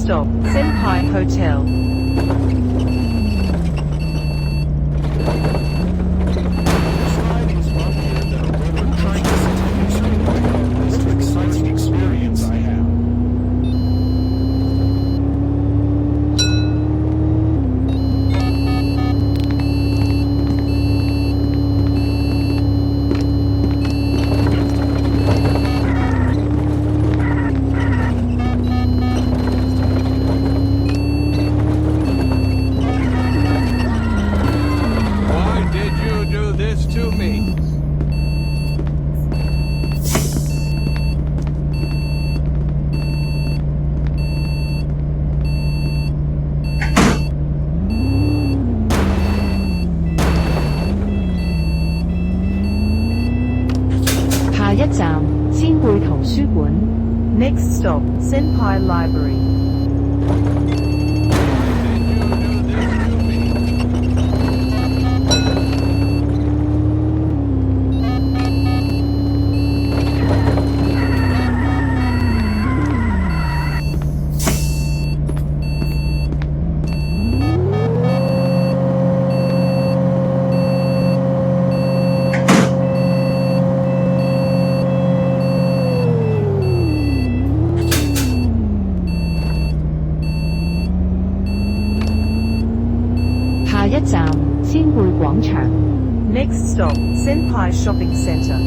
stop, Senpai Hotel. This ride was luckier than a roller coaster. Most exciting experience I have. Why did you do this to me? Next stop, Senpai Library. Next stop, Senpai Shopping Center.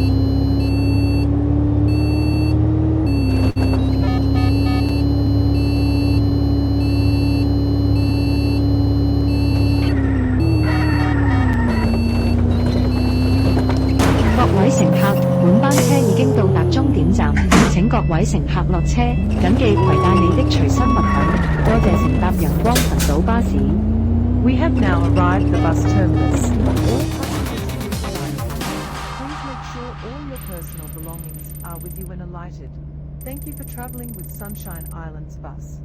We have now arrived at the bus terminus. Please make sure all your personal belongings are with you when alighted. Thank you for traveling with Sunshine Islands Bus.